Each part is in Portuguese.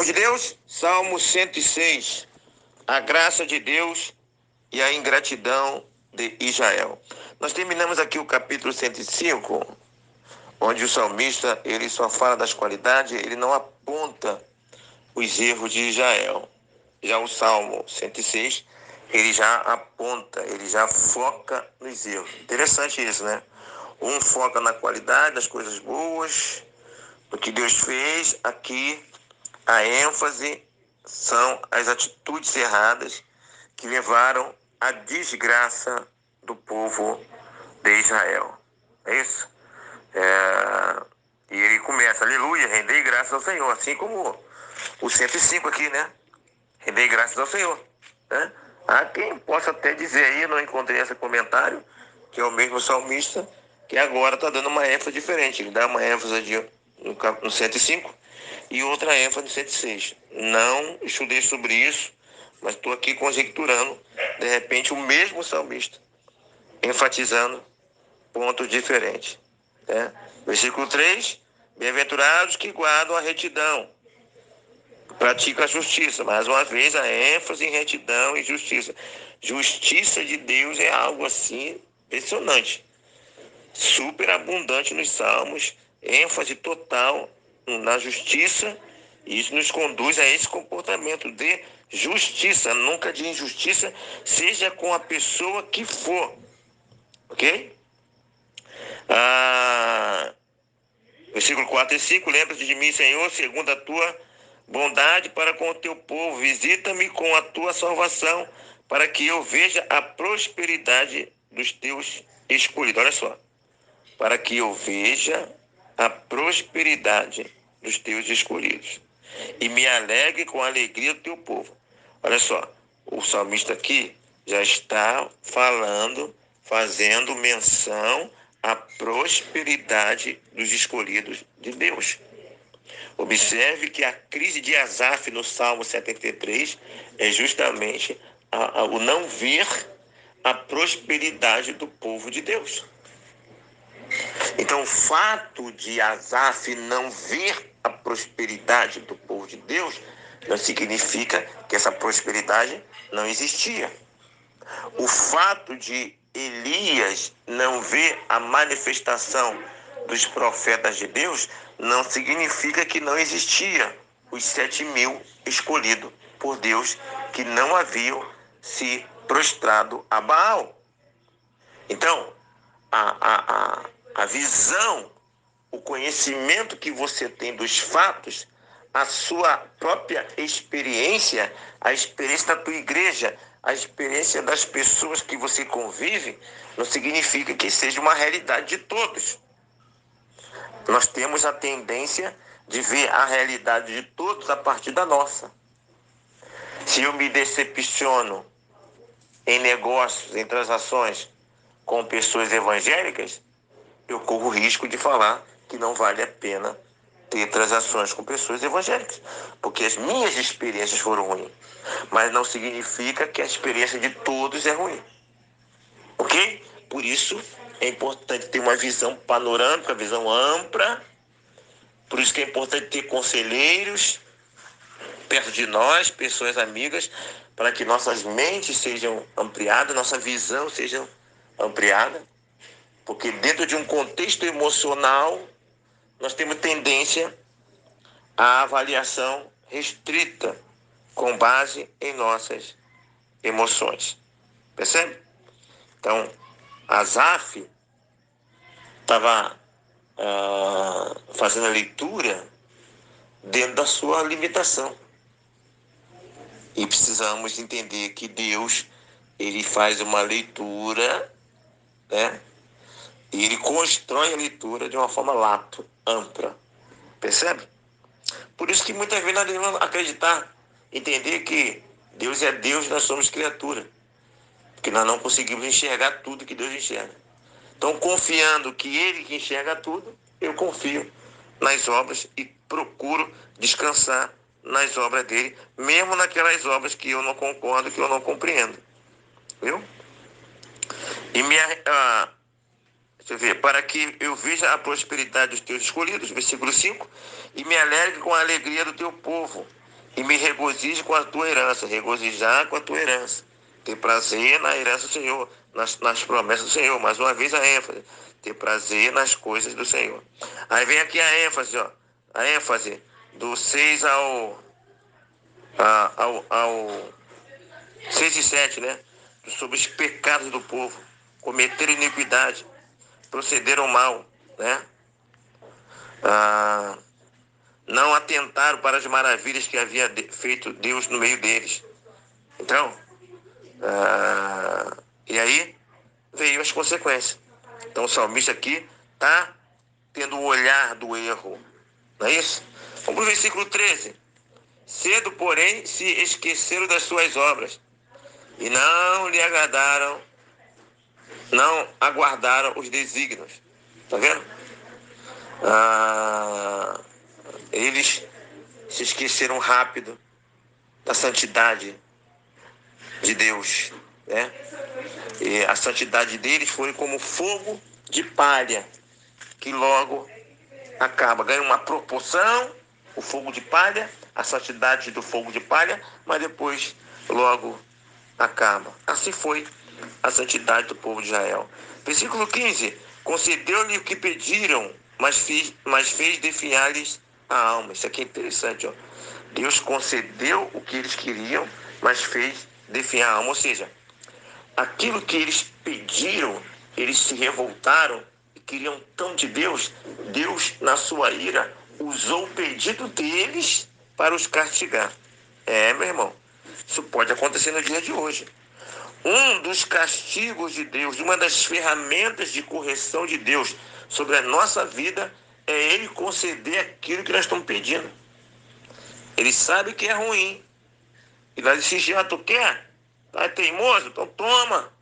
de Deus, Salmo 106. A graça de Deus e a ingratidão de Israel. Nós terminamos aqui o capítulo 105, onde o salmista ele só fala das qualidades, ele não aponta os erros de Israel. Já o Salmo 106, ele já aponta, ele já foca nos erros. Interessante isso, né? Um foca na qualidade, das coisas boas, do que Deus fez. Aqui a ênfase são as atitudes erradas que levaram à desgraça do povo de Israel. É isso? E ele começa, aleluia, rendei graças ao Senhor, assim como o 105 aqui, né? Rendei graças ao Senhor, né? Há quem possa até dizer aí, eu não encontrei esse comentário, que é o mesmo salmista, que agora está dando uma ênfase diferente. Ele dá uma ênfase no 105 e outra ênfase no 106. Não estudei sobre isso, mas estou aqui conjecturando, de repente, o mesmo salmista, enfatizando pontos diferentes. Né? Versículo 3, bem-aventurados que guardam a retidão, praticam a justiça. Mais uma vez, a ênfase em retidão e justiça. Justiça de Deus é algo assim impressionante, super abundante nos salmos, ênfase total na justiça, e isso nos conduz a esse comportamento de justiça, nunca de injustiça, seja com a pessoa que for, ok? Versículo 4 e 5, lembra-te de mim, Senhor, segundo a tua bondade para com o teu povo, visita-me com a tua salvação, para que eu veja a prosperidade dos teus escolhidos. Olha só, para que eu veja a prosperidade dos teus escolhidos e me alegre com a alegria do teu povo. Olha só, o salmista aqui já está fazendo menção à prosperidade dos escolhidos de Deus. Observe que a crise de Asaf no Salmo 73 é justamente o não ver a prosperidade do povo de Deus. Então, o fato de Asaf não ver a prosperidade do povo de Deus não significa que essa prosperidade não existia. O fato de Elias não ver a manifestação dos profetas de Deus não significa que não existia os 7.000 escolhidos por Deus que não haviam se prostrado a Baal. Então, a visão, o conhecimento que você tem dos fatos, a sua própria experiência, a experiência da tua igreja, a experiência das pessoas que você convive, não significa que seja uma realidade de todos. Nós temos a tendência de ver a realidade de todos a partir da nossa. Se eu me decepciono em negócios, em transações com pessoas evangélicas, eu corro o risco de falar que não vale a pena ter transações com pessoas evangélicas, porque as minhas experiências foram ruins, mas não significa que a experiência de todos é ruim, ok? Por isso é importante ter uma visão panorâmica, visão ampla, por isso que é importante ter conselheiros perto de nós, pessoas amigas, para que nossas mentes sejam ampliadas, nossa visão seja ampliada, porque dentro de um contexto emocional, nós temos tendência à avaliação restrita, com base em nossas emoções. Percebe? Então, Asaf estava fazendo a leitura dentro da sua limitação. E precisamos entender que Deus, ele faz uma leitura, né? E ele constrói a leitura de uma forma lato, ampla. Percebe? Por isso que muitas vezes nós devemos acreditar, entender que Deus é Deus e nós somos criatura. Porque nós não conseguimos enxergar tudo que Deus enxerga. Então, confiando que Ele que enxerga tudo, eu confio nas obras e procuro descansar nas obras dele, mesmo naquelas obras que eu não concordo, que eu não compreendo. Viu? E deixa eu ver, para que eu veja a prosperidade dos teus escolhidos, versículo 5, e me alegre com a alegria do teu povo, e me regozijo com a tua herança. Regozijar com a tua herança. Ter prazer na herança do Senhor, nas promessas do Senhor. Mais uma vez a ênfase. Ter prazer nas coisas do Senhor. Aí vem aqui a ênfase, ó. A ênfase do 6 ao 6 e 7, né? Sobre os pecados do povo. Cometeram iniquidade. Procederam mal, né? Não atentaram para as maravilhas que havia feito Deus no meio deles. Então, e aí veio as consequências. Então o salmista aqui está tendo o olhar do erro. Não é isso? Vamos para o versículo 13. Cedo, porém, se esqueceram das suas obras e não lhe agradaram, não aguardaram os desígnios. Está vendo? Eles se esqueceram rápido da santidade de Deus, né? E a santidade deles foi como fogo de palha, que logo acaba, ganha uma proporção, o fogo de palha, a santidade do fogo de palha, mas depois logo acaba. Assim foi a santidade do povo de Israel. Versículo 15. Concedeu-lhe o que pediram, mas fez definhar-lhes a alma. Isso aqui é interessante, ó. Deus concedeu o que eles queriam, mas fez definhar a alma. Ou seja, aquilo que eles pediram, eles se revoltaram e queriam tão de Deus. Deus, na sua ira, usou o pedido deles para os castigar. Meu irmão, isso pode acontecer no dia de hoje. Um dos castigos de Deus, uma das ferramentas de correção de Deus sobre a nossa vida é Ele conceder aquilo que nós estamos pedindo. Ele sabe que é ruim. E nós exigimos, tu quer? Tá teimoso? Então toma.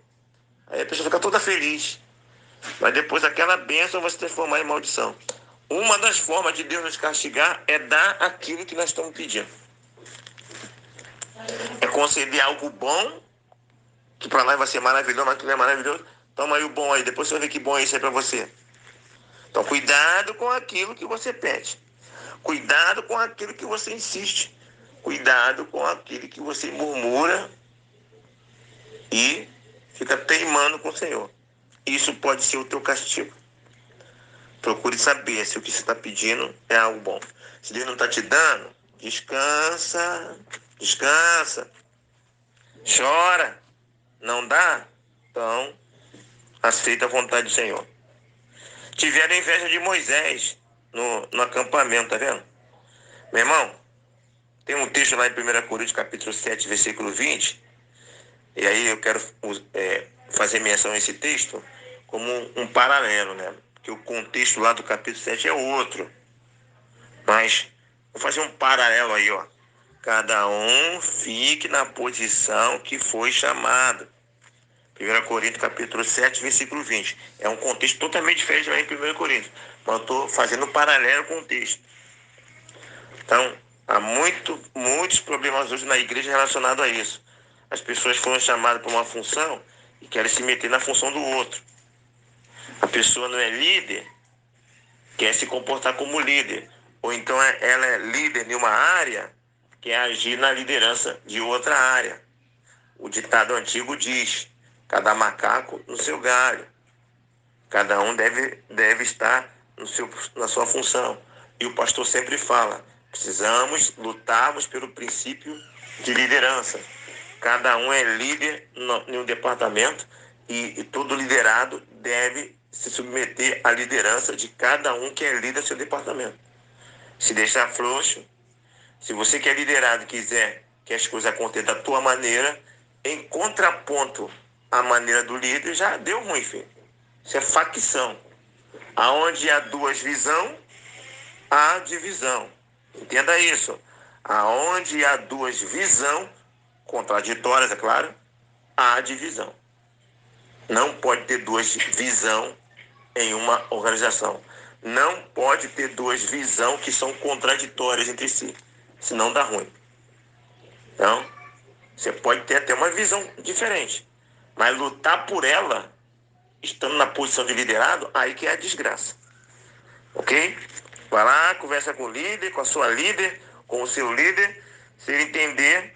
Aí a pessoa fica toda feliz. Mas depois aquela bênção vai se transformar em maldição. Uma das formas de Deus nos castigar é dar aquilo que nós estamos pedindo. É conceder algo bom, que para nós vai ser maravilhoso, mas que não é maravilhoso. Toma aí o bom aí, depois você vai ver que bom é isso aí para você. Então cuidado com aquilo que você pede. Cuidado com aquilo que você insiste. Cuidado com aquilo que você murmura e fica teimando com o Senhor. Isso pode ser o teu castigo. Procure saber se o que você está pedindo é algo bom. Se Deus não está te dando, descansa, descansa, chora. Não dá? Então, aceita a vontade do Senhor. Tiveram inveja de Moisés no acampamento, tá vendo? Meu irmão, tem um texto lá em 1 Coríntios, capítulo 7, versículo 20. E aí eu quero fazer menção a esse texto como um paralelo, né? Porque o contexto lá do capítulo 7 é outro. Mas vou fazer um paralelo aí, ó. Cada um fique na posição que foi chamado. 1 Coríntios, capítulo 7, versículo 20. É um contexto totalmente diferente lá em 1 Coríntios. Mas eu estou fazendo um paralelo com o texto. Então, há muitos problemas hoje na igreja relacionados a isso. As pessoas foram chamadas para uma função e querem se meter na função do outro. A pessoa não é líder, quer se comportar como líder. Ou então ela é líder em uma área, quer agir na liderança de outra área. O ditado antigo diz: cada macaco no seu galho. Cada um deve estar na sua função. E o pastor sempre fala: precisamos lutarmos pelo princípio de liderança. Cada um é líder em um departamento e todo liderado deve se submeter à liderança de cada um que é líder do seu departamento. Se deixar frouxo, se você que é liderado quiser que as coisas aconteçam da tua maneira, em contraponto à maneira do líder, já deu ruim, filho. Isso é facção. Aonde há duas visões, há divisão. Entenda isso. Aonde há duas visões, contraditórias, é claro, há divisão. Não pode ter duas visões em uma organização. Não pode ter duas visões que são contraditórias entre si. Senão dá ruim. Então, você pode ter até uma visão diferente. Mas lutar por ela, estando na posição de liderado, aí que é a desgraça. Ok? Vai lá, conversa com o líder, com a sua líder, com o seu líder. Se ele entender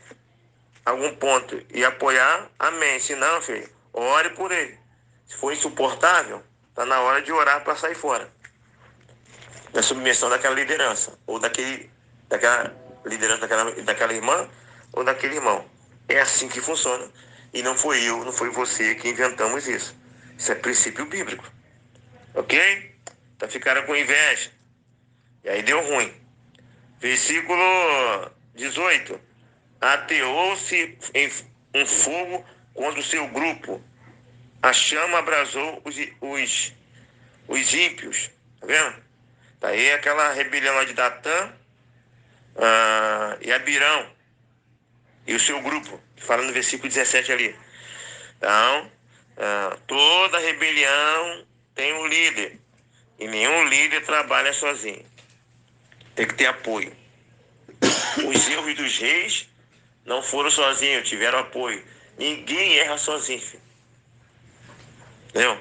algum ponto e apoiar, amém. Se não, filho, ore por ele. Se for insuportável, está na hora de orar para sair fora da submissão daquela liderança, ou daquela liderança daquela irmã, ou daquele irmão. É assim que funciona. E não foi eu, não foi você que inventamos isso. Isso é princípio bíblico. Ok? Então ficaram com inveja. E aí deu ruim. Versículo 18. Ateou-se em um fogo contra o seu grupo. A chama abrasou os ímpios. Tá vendo? Tá aí aquela rebelião lá de Datã e Abirão e o seu grupo, que fala no versículo 17 ali. Então, toda rebelião tem um líder. E nenhum líder trabalha sozinho. Tem que ter apoio. Os erros dos reis não foram sozinhos, tiveram apoio. Ninguém erra sozinho, filho. Entendeu?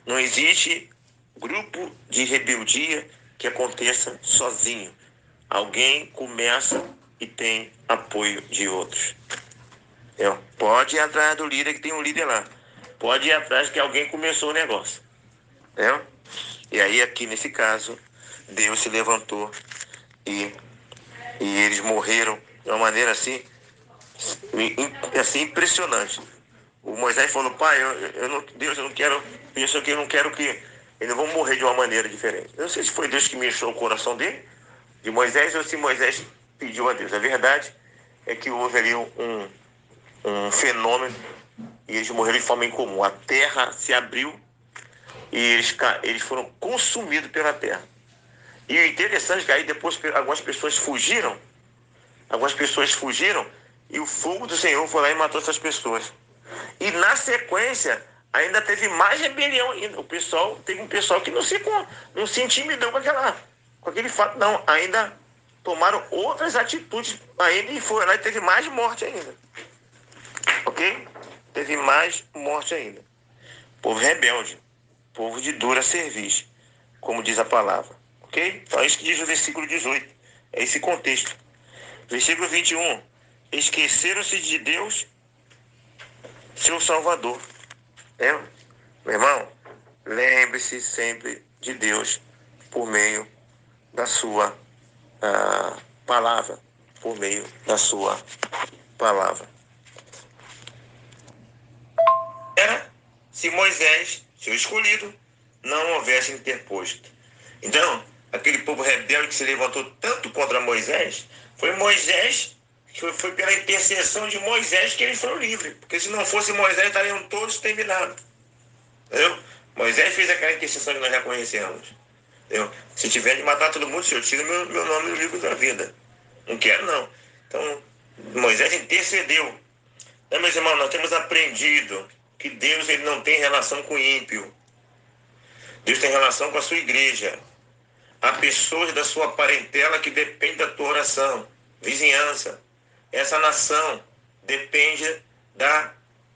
Não existe grupo de rebeldia que aconteça sozinho. Alguém começa e tem apoio de outros. Entendeu? Pode ir atrás do líder, que tem um líder lá. Pode ir atrás que alguém começou o negócio. Entendeu? E aí, aqui nesse caso, Deus se levantou e eles morreram de uma maneira assim impressionante. O Moisés falou: pai, Deus, eu não quero isso aqui, eu não quero que eles vão morrer de uma maneira diferente. Eu não sei se foi Deus que mexeu o coração dele, de Moisés, ou se Moisés pediu a Deus. A verdade é que houve ali um fenômeno e eles morreram de forma incomum. A terra se abriu e eles foram consumidos pela terra. E o interessante é que aí depois algumas pessoas fugiram e o fogo do Senhor foi lá e matou essas pessoas. E na sequência, ainda teve mais rebelião ainda. Teve um pessoal que não se intimidou com aquele fato, não. Ainda tomaram outras atitudes ainda e foi lá e teve mais morte ainda. Ok? Teve mais morte ainda. Povo rebelde. Povo de dura cerviz, como diz a palavra. Ok? Então é isso que diz o versículo 18. É esse contexto. Versículo 21. Esqueceram-se de Deus, seu Salvador. Meu irmão, lembre-se sempre de Deus por meio da sua palavra. Por meio da sua palavra. Era se Moisés, seu escolhido, não houvesse interposto. Então, aquele povo rebelde que se levantou tanto contra Moisés, foi Moisés, foi pela intercessão de Moisés que eles foram livres. Porque se não fosse Moisés, estariam todos terminados. Entendeu? Moisés fez aquela intercessão que nós já conhecemos. Entendeu? Se tiver de matar todo mundo, Senhor, tira meu nome do livro da vida. Não quero, não. Então, Moisés intercedeu. Então, meus irmãos, nós temos aprendido que Deus ele não tem relação com o ímpio. Deus tem relação com a sua igreja. Há pessoas da sua parentela que dependem da tua oração, vizinhança. Essa nação depende da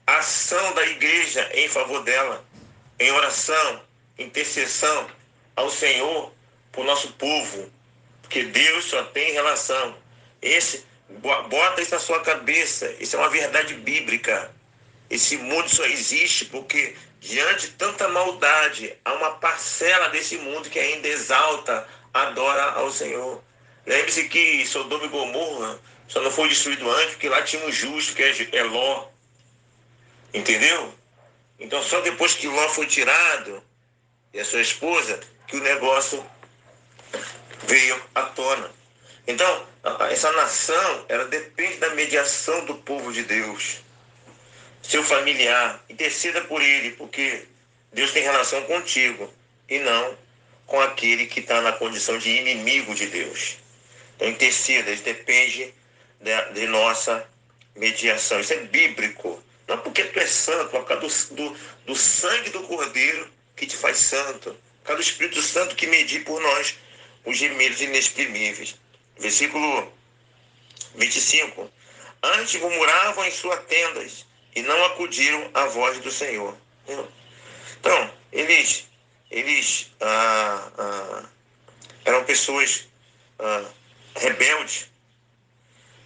ação da igreja em favor dela, em oração, intercessão ao Senhor por nosso povo, porque Deus só tem relação. Bota isso na sua cabeça, isso é uma verdade bíblica. Esse mundo só existe porque, diante de tanta maldade, há uma parcela desse mundo que ainda exalta, adora ao Senhor. Lembre-se que Sodoma e Gomorra só não foi destruído antes porque lá tinha um justo, que é Ló. Entendeu? Então, só depois que Ló foi tirado, e a sua esposa, que o negócio veio à tona. Então, essa nação, ela depende da mediação do povo de Deus. Seu familiar, interceda por ele, porque Deus tem relação contigo e não com aquele que está na condição de inimigo de Deus. Então, interceda, isso depende de nossa mediação. Isso é bíblico. Não porque tu é santo, mas por causa do sangue do Cordeiro que te faz santo, por causa do Espírito Santo que medir por nós os gemidos inexprimíveis. Versículo 25. Antes murmuravam em suas tendas e não acudiram à voz do Senhor. Então, eles eram pessoas rebeldes.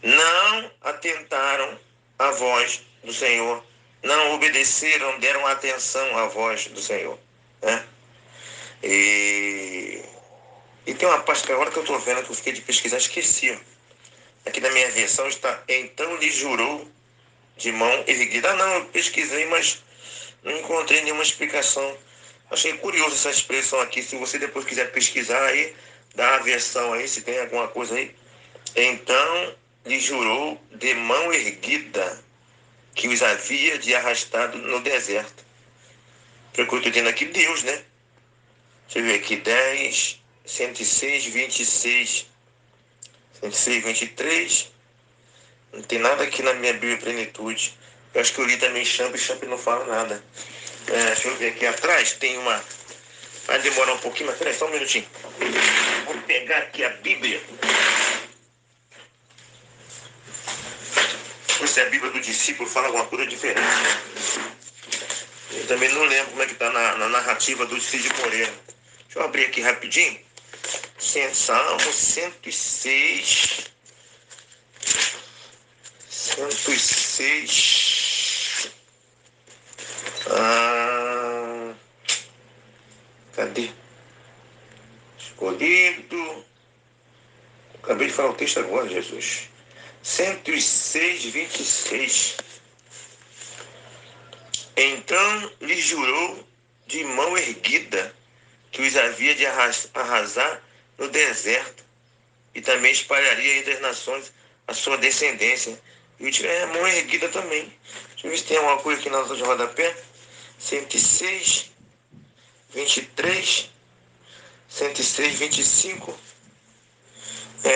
não atentaram à voz do Senhor, não obedeceram, deram atenção à voz do Senhor, né? E tem uma parte que agora que eu estou vendo, que eu fiquei de pesquisar, esqueci. Aqui na minha versão está: então lhe jurou de mão erguida. Não, eu pesquisei, mas não encontrei nenhuma explicação. Achei curioso essa expressão aqui. Se você depois quiser pesquisar aí, dá a versão aí, se tem alguma coisa aí. Então lhe jurou de mão erguida que os havia de arrastado no deserto. Que eu estou dizendo aqui, Deus, né? Deixa eu ver aqui, 10, 106, 26, 106, 23. Não tem nada aqui na minha Bíblia Plenitude. Eu acho que eu li também Champ não fala nada. Deixa eu ver aqui atrás, tem uma... Vai demorar um pouquinho, mas peraí, só um minutinho. Vou pegar aqui a Bíblia. Se a Bíblia do discípulo fala alguma coisa diferente. Eu também não lembro como é que está na narrativa do Cid Moreira. Deixa eu abrir aqui rapidinho. Salmo 106. 106. Cadê? Escolhido. Acabei de falar o texto agora, Jesus. 106, 26. Então lhe jurou de mão erguida que os havia de arrasar no deserto, e também espalharia entre as nações a sua descendência. E eu tirei a mão erguida também. Deixa eu ver se tem alguma coisa aqui na nota de rodapé. 106, 23, 106, 25.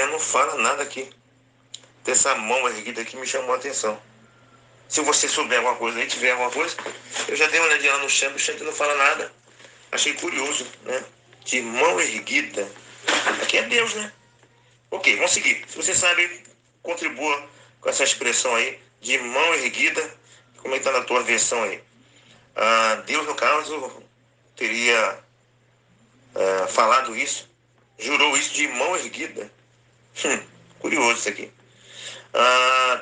Não fala nada aqui. Dessa mão erguida aqui me chamou a atenção. Se você souber alguma coisa aí, tiver alguma coisa, eu já dei uma olhadinha lá no Champ, o Champ não fala nada. Achei curioso, né? De mão erguida. Aqui é Deus, né? Ok, vamos seguir. Se você sabe, contribua com essa expressão aí, de mão erguida. Como é que está na tua versão aí? Deus, no caso, teria falado isso, jurou isso de mão erguida. Curioso isso aqui.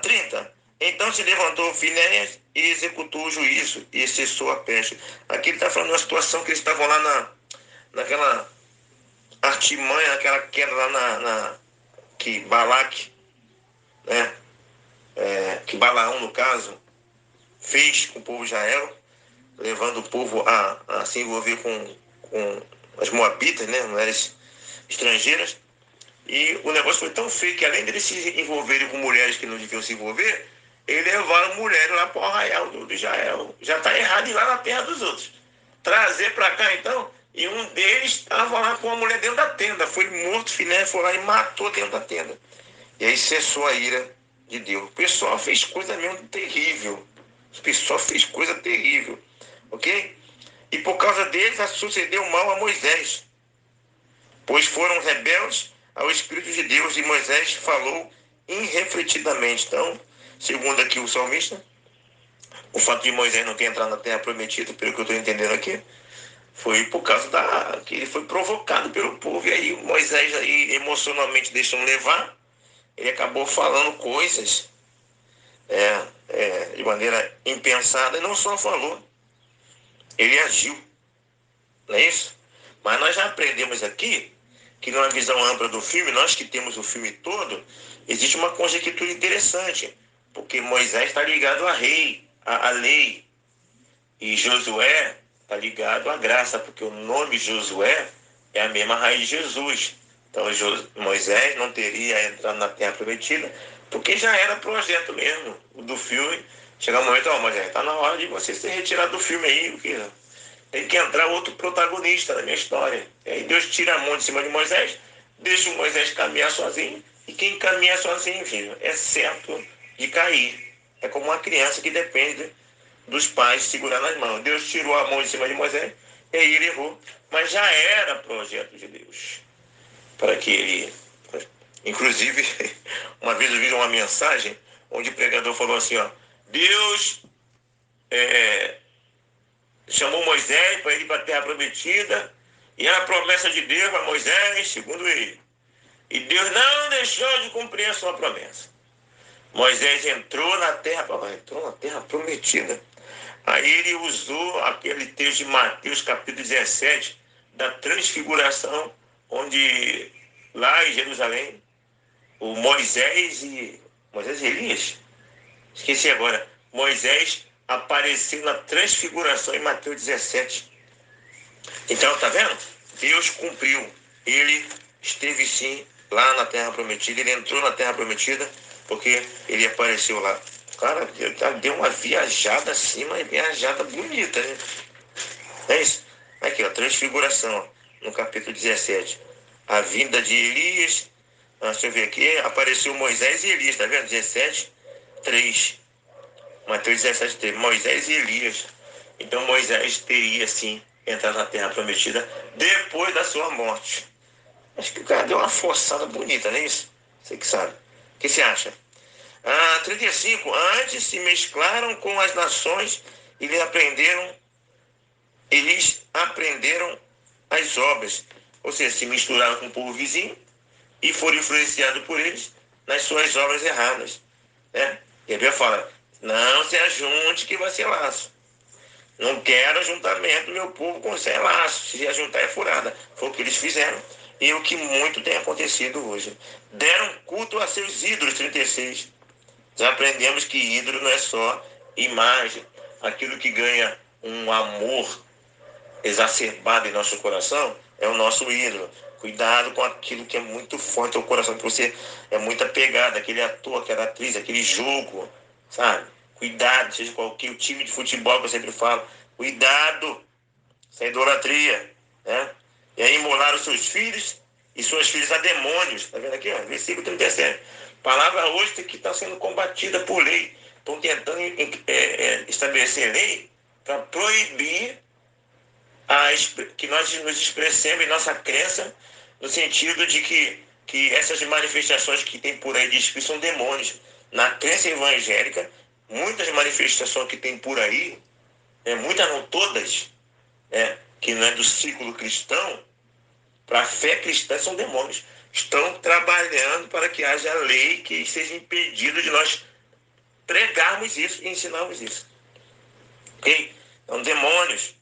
30. Então se levantou Finéias e executou o juízo e cessou a peste. Aqui ele está falando de uma situação que eles estavam lá naquela artimanha, naquela queda lá que Balaque, né? Que Balaão, no caso, fez com o povo de Israel, levando o povo a se envolver com as moabitas, né? Mulheres estrangeiras. E o negócio foi tão feio que, além deles se envolverem com mulheres que não deviam se envolver, eles levaram mulheres lá para o arraial de Israel. Já está errado ir lá na terra dos outros. Trazer para cá, então, e um deles estava lá com uma mulher dentro da tenda. Foi morto, Finé foi lá e matou dentro da tenda. E aí cessou a ira de Deus. O pessoal fez coisa mesmo terrível. O pessoal fez coisa terrível. Ok? E por causa deles sucedeu mal a Moisés, pois foram rebeldes ao Espírito de Deus, e Moisés falou irrefletidamente. Então, segundo aqui o salmista, o fato de Moisés não ter entrado na terra prometida, pelo que eu estou entendendo aqui, foi por causa que ele foi provocado pelo povo, e aí Moisés aí, emocionalmente deixando levar, ele acabou falando coisas de maneira impensada, e não só falou, ele agiu. Não é isso? Mas nós já aprendemos aqui que numa visão ampla do filme, nós que temos o filme todo, existe uma conjectura interessante, porque Moisés está ligado à lei, e Josué está ligado à graça, porque o nome Josué é a mesma raiz de Jesus. Então Moisés não teria entrado na terra prometida, porque já era projeto mesmo do filme. Chegar um momento, Moisés, está na hora de você ser retirado do filme aí, porque tem que entrar outro protagonista na minha história. E aí Deus tira a mão de cima de Moisés, deixa o Moisés caminhar sozinho, e quem caminha sozinho, filho, é certo de cair. É como uma criança que depende dos pais segurar nas mãos. Deus tirou a mão de cima de Moisés, e aí ele errou. Mas já era projeto de Deus, para que ele... Inclusive, uma vez eu vi uma mensagem onde o pregador falou assim, Deus chamou Moisés para ir para a terra prometida, e era a promessa de Deus para Moisés, segundo ele. E Deus não deixou de cumprir a sua promessa. Moisés entrou na terra prometida. Aí ele usou aquele texto de Mateus capítulo 17, da transfiguração, onde lá em Jerusalém, o Moisés e Elias, esqueci agora, Moisés apareceu na transfiguração em Mateus 17. Então, tá vendo? Deus cumpriu. Ele esteve sim lá na Terra Prometida. Ele entrou na Terra Prometida porque ele apareceu lá. Cara, deu uma viajada assim, uma viajada bonita, né? É isso. Aqui, ó, transfiguração, ó, no capítulo 17. A vinda de Elias. Deixa eu ver aqui. Apareceu Moisés e Elias, tá vendo? 17, 3. Mateus 17, 3. Moisés e Elias. Então Moisés teria, sim, entrado na Terra Prometida depois da sua morte. Acho que o cara deu uma forçada bonita, não é isso? Você que sabe. O que você acha? 35. Antes se mesclaram com as nações e eles aprenderam as obras. Ou seja, se misturaram com o povo vizinho e foram influenciados por eles nas suas obras erradas. Né? E a Bíblia fala, não se ajunte que vai ser laço. Não quero ajuntamento do meu povo com sem laço. Se ajuntar é furada. Foi o que eles fizeram. E o que muito tem acontecido hoje. Deram culto a seus ídolos, 36. Já aprendemos que ídolo não é só imagem. Aquilo que ganha um amor exacerbado em nosso coração é o nosso ídolo. Cuidado com aquilo que é muito forte no coração, que você é muito apegado, aquele ator, aquela atriz, aquele jogo, sabe? Cuidado, seja qualquer time de futebol que eu sempre falo. Cuidado, essa idolatria, né? E aí imolaram seus filhos e suas filhas a demônios. Tá vendo aqui, ó? Versículo 37. Palavra hoje que está sendo combatida por lei. Estão tentando estabelecer lei para proibir que nós nos expressemos em nossa crença, no sentido de que essas manifestações que tem por aí de espírito são demônios. Na crença evangélica, muitas manifestações que tem por aí, muitas não todas, que não é do círculo cristão, para a fé cristã são demônios. Estão trabalhando para que haja lei que seja impedido de nós pregarmos isso e ensinarmos isso. Ok? Então, demônios,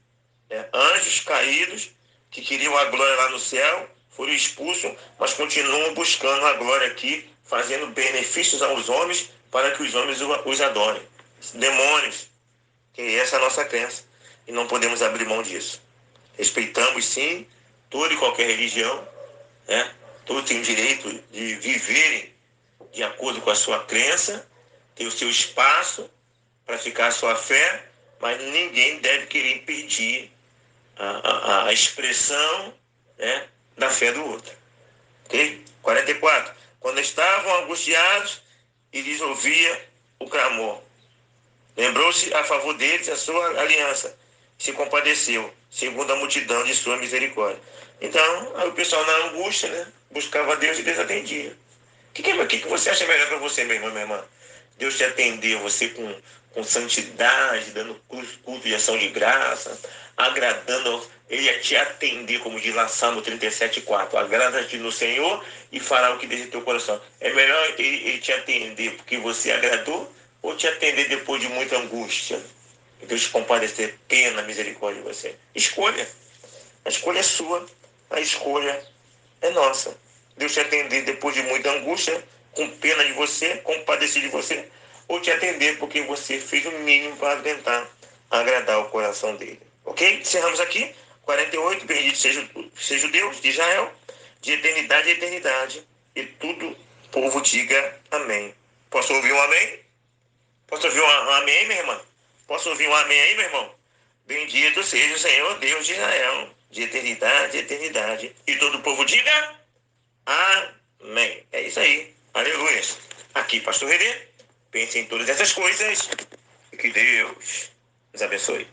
anjos caídos que queriam a glória lá no céu, foram expulsos, mas continuam buscando a glória aqui, fazendo benefícios aos homens para que os homens os adorem. Demônios, que essa é a nossa crença, e não podemos abrir mão disso. Respeitamos, sim, toda e qualquer religião, né? Todos têm direito de viverem de acordo com a sua crença, ter o seu espaço, praticar a sua fé, mas ninguém deve querer impedir a expressão, né, da fé do outro. Ok? 44. Quando estavam angustiados, eles ouviam o clamor. Lembrou-se a favor deles a sua aliança. Se compadeceu, segundo a multidão de sua misericórdia. Então, aí o pessoal na angústia, né, buscava Deus e Deus atendia. O que você acha melhor para você, meu irmão, minha irmã? Deus te atender, você com santidade, dando culto de ação de graça, agradando, ele ia te atender, como diz lá Salmo 37,4. Agrada-te no Senhor e fará o que deseja teu coração. É melhor ele te atender porque você agradou ou te atender depois de muita angústia? E Deus te compadecer, pena, misericórdia de você. Escolha. A escolha é sua, a escolha é nossa. Deus te atender depois de muita angústia, com pena de você, compadecer de você, ou te atender porque você fez o mínimo para tentar agradar o coração dele. Ok? Encerramos aqui. 48, bendito seja o Deus de Israel, de eternidade a eternidade. E tudo povo diga amém. Posso ouvir um amém? Posso ouvir um amém, minha irmã? Posso ouvir um amém aí, meu irmão? Bendito seja o Senhor Deus de Israel, de eternidade a eternidade. E todo o povo diga amém. É isso aí. Aleluia. Aqui, Pastor Renê. Pense em todas essas coisas e que Deus nos abençoe.